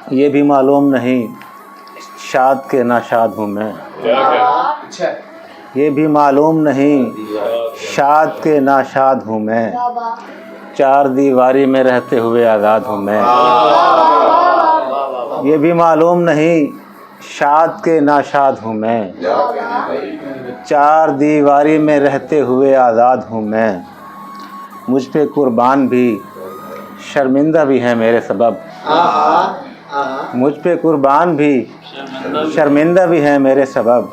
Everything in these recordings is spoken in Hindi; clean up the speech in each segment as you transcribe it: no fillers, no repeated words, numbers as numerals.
ये भी मालूम नहीं शाद के नाशाद हूँ मैं। ये भी मालूम नहीं शाद के नाशाद हूँ मैं। चार दीवारी में रहते हुए आज़ाद हूँ मैं। ये भी मालूम नहीं शाद के नाशाद हूँ मैं। चार दीवारी में रहते हुए आज़ाद हूँ मैं। मुझ पे कुर्बान भी शर्मिंदा भी है मेरे सबब। मुझ पे कुर्बान भी शर्मिंदा भी है मेरे सबब।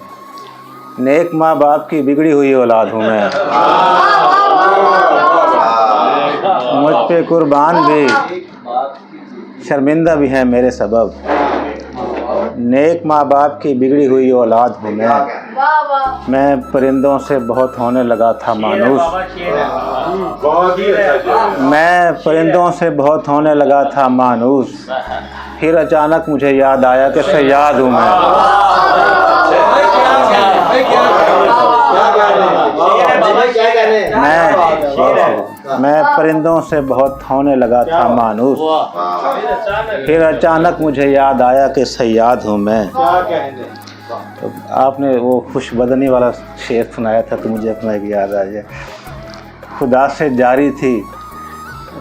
नेक माँ बाप की बिगड़ी हुई औलाद हूँ मैं। मुझ पे कुर्बान भी शर्मिंदा भी है मेरे सबब। नेक माँ बाप की बिगड़ी हुई औलाद हूँ मैं परिंदों से बहुत होने लगा था मानूस। मैं परिंदों से बहुत होने लगा था मानूस। फिर अचानक मुझे याद आया कि सयाद हूँ मैं परिंदों से बहुत होने लगा था मानूस। फिर अचानक मुझे याद आया कि सयाद हूँ मैं। तो आपने वो खुशबदनी वाला शेर सुनाया था तो मुझे अपना एक याद आ गया। खुदा से जारी थी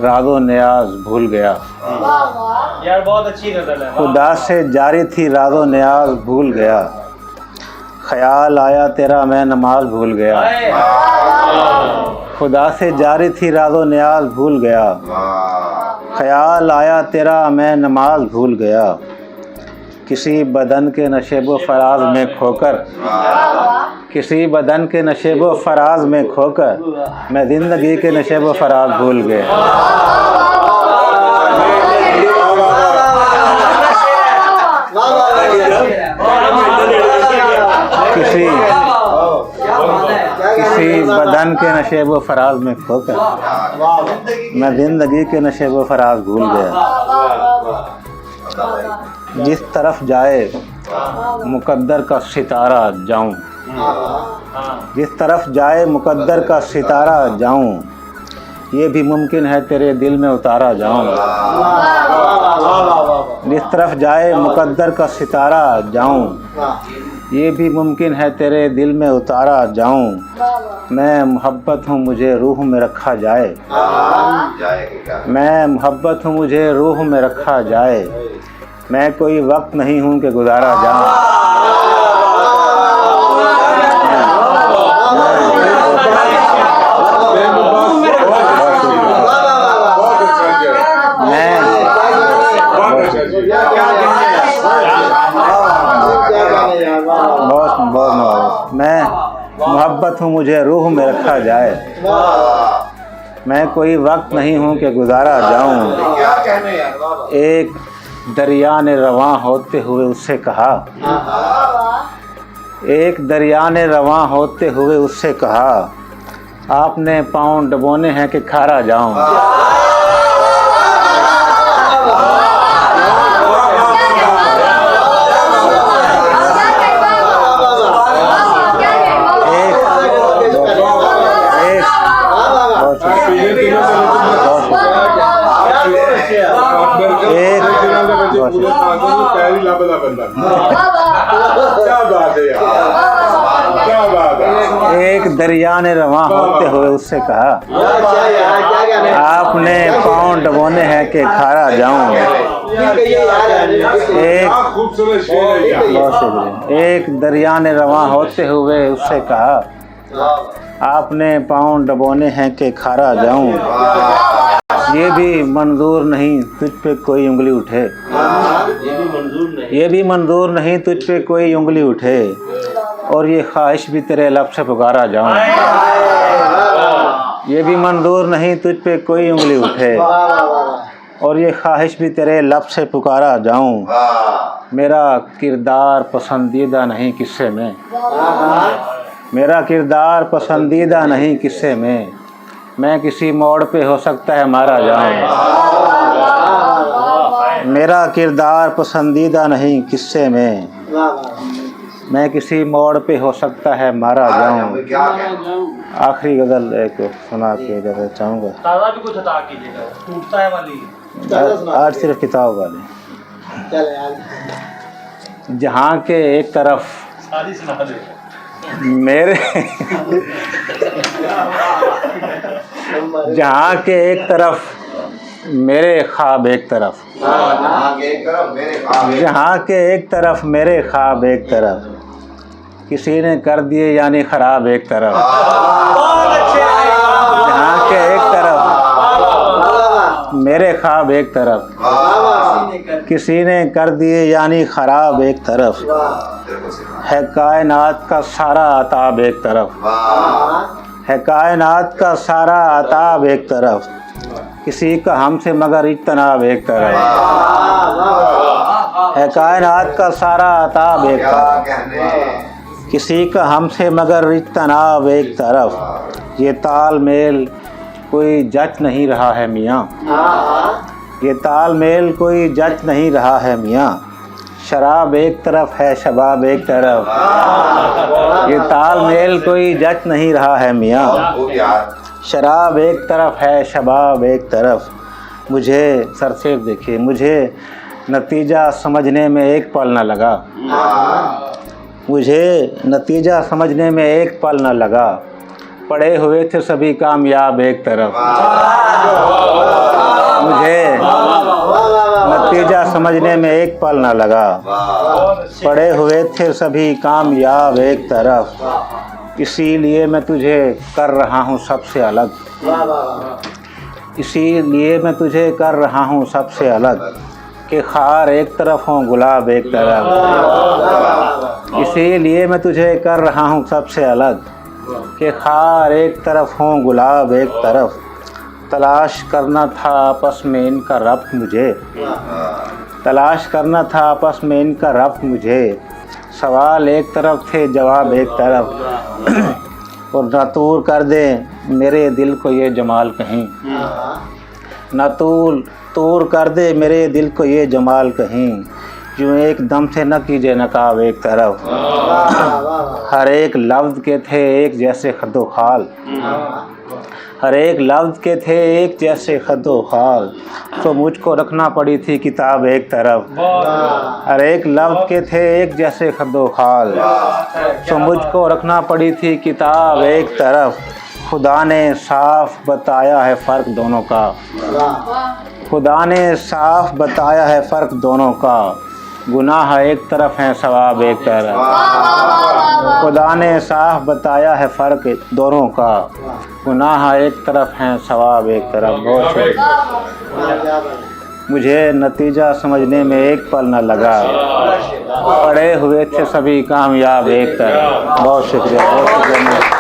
रागो न्याज भूल गया। यार बहुत अच्छी गज़ल है। खुदा से जारी थी रागो न्याज भूल गया। ख्याल आया तेरा मैं नमाज भूल गया। खुदा से जारी थी रागो न्याज भूल गया। ख्याल आया तेरा मैं नमाज भूल गया। किसी बदन के नशेबो फराज में खोकर, किसी बदन के नशेबो फराज में खोकर मैं ज़िंदगी के नशेबो फराज भूल गया। किसी बदन के नशेबो फराज में खोकर मैं ज़िंदगी के नशेबो फराज भूल गया। जिस तरफ जाए मुकद्दर का सितारा जाऊं, जिस तरफ जाए मुकद्दर का सितारा जाऊं, ये भी मुमकिन है तेरे दिल में उतारा जाऊं। जिस तरफ जाए मुकद्दर का सितारा जाऊं, ये भी मुमकिन है तेरे दिल में उतारा जाऊं। मैं मोहब्बत हूँ मुझे रूह में रखा जाए। मैं मोहब्बत हूँ मुझे रूह में रखा जाए। मैं कोई वक्त नहीं हूँ कि गुजारा जाऊँ। मैं मोहब्बत हूँ मुझे रूह में रखा जाए। मैं कोई वक्त नहीं हूँ कि गुजारा जाऊँ। एक दरिया ने रवां होते हुए उससे कहा, एक दरिया ने रवां होते हुए उससे कहा, आपने पाँव डबोने हैं कि खारा जाऊं। एक दरिया ने रवां होते हुए उससे कहा, आपने पाँव डबोने हैं कि खारा जाऊं। एक दरिया ने रवां होते हुए उससे कहा, आपने पाँव डबोने हैं कि खारा जाऊं। ये भी मंजूर नहीं तुझ पे कोई उंगली उठे। ये भी मंजूर नहीं तुझ पे कोई उंगली उठे। और ये ख्वाहिश भी तेरे लब से पुकारा जाऊं। ये भी मंजूर नहीं तुझ पे कोई उंगली उठे। और ये ख्वाहिश भी तेरे लब से पुकारा जाऊं। मेरा किरदार पसंदीदा नहीं किस्से में। मेरा किरदार पसंदीदा नहीं किस्से में। मैं किसी मोड़ पे हो सकता है मारा जाऊं। मेरा किरदार पसंदीदा नहीं किस्से में। मैं किसी मोड़ पे हो सकता है मारा जाऊं। आखिरी गज़ल एक सुना के इजाज़त चाहूँगा। ताज़ा भी कुछ अता कीजिएगा, टूटता है वाली। आज सिर्फ किताब वाले। जहाँ के एक तरफ सारी सुना दे। मेरे जहाँ के एक तरफ मेरे ख्वाब एक तरफ, जहाँ के एक तरफ मेरे ख्वाब एक तरफ, किसी ने कर दिए यानी खराब एक तरफ। बहुत अच्छे भाई। जहाँ के एक तरफ मेरे ख्वाब एक तरफ, किसी ने कर दिए यानी खराब एक तरफ, है कायनात का सारा अताब एक तरफ, है कायनात का सारा अताब एक तरफ, किसी का हमसे मगर इज्तनाब एक तरफ, है कायनात का सारा अताब एक तरफ, किसी का हमसे मगर इज्तनाब एक तरफ। ये तालमेल कोई जच नहीं रहा है मियाँ, ये तालमेल कोई जच नहीं रहा है मियाँ, शराब एक तरफ है शबाब एक तरफ, ये तालमेल कोई जच नहीं रहा है मियाँ, शराब एक तरफ है शबाब एक तरफ। मुझे सरसेर देखिए, मुझे नतीजा समझने में एक पल न लगा, मुझे नतीजा समझने में एक पल न लगा, पड़े हुए थे सभी कामयाब एक तरफ, मुझे नतीजा समझने में एक पल न लगा, पड़े हुए थे सभी कामयाब एक तरफ, इसीलिए मैं तुझे कर रहा हूँ सबसे अलग, इसीलिए मैं तुझे कर रहा हूँ सबसे अलग, कि खार एक तरफ हो गुलाब एक तरफ, इसीलिए मैं तुझे कर रहा हूँ सबसे अलग, कि खार एक तरफ हो गुलाब एक तरफ। तलाश करना था आपस में इनका रब्त मुझे, तलाश करना था आपस में इनका रब्त मुझे, सवाल एक तरफ थे जवाब एक तरफ, और न दूर कर दे मेरे दिल को ये जमाल कहीं, न दूर कर दे मेरे दिल को ये जमाल कहीं, यूँ एकदम से न कीजिए नकाब एक तरफ, हर एक लफ्ज़ के थे एक जैसे खद्दो खाल, हर एक लफ्ज़ के थे एक जैसे खद्दो खाल, तो मुझको रखना पड़ी थी किताब एक तरफ, हर एक लफ्ज़ के थे एक जैसे खद्दो खाल, तो मुझको रखना पड़ी थी किताब एक तरफ। खुदा ने साफ बताया है फ़र्क दोनों का, खुदा ने साफ बताया है फ़र्क दोनों का, गुनाह एक तरफ है सवाब एक तरफ, खुदा ने साफ बताया है फ़र्क दोनों का, गुनाह एक तरफ है सवाब एक तरफ। बहुत शुक्रिया। मुझे नतीजा समझने में एक पल न लगा, पड़े हुए थे सभी कामयाब एक तरफ। बहुत शुक्रिया, बहुत शुक्रिया।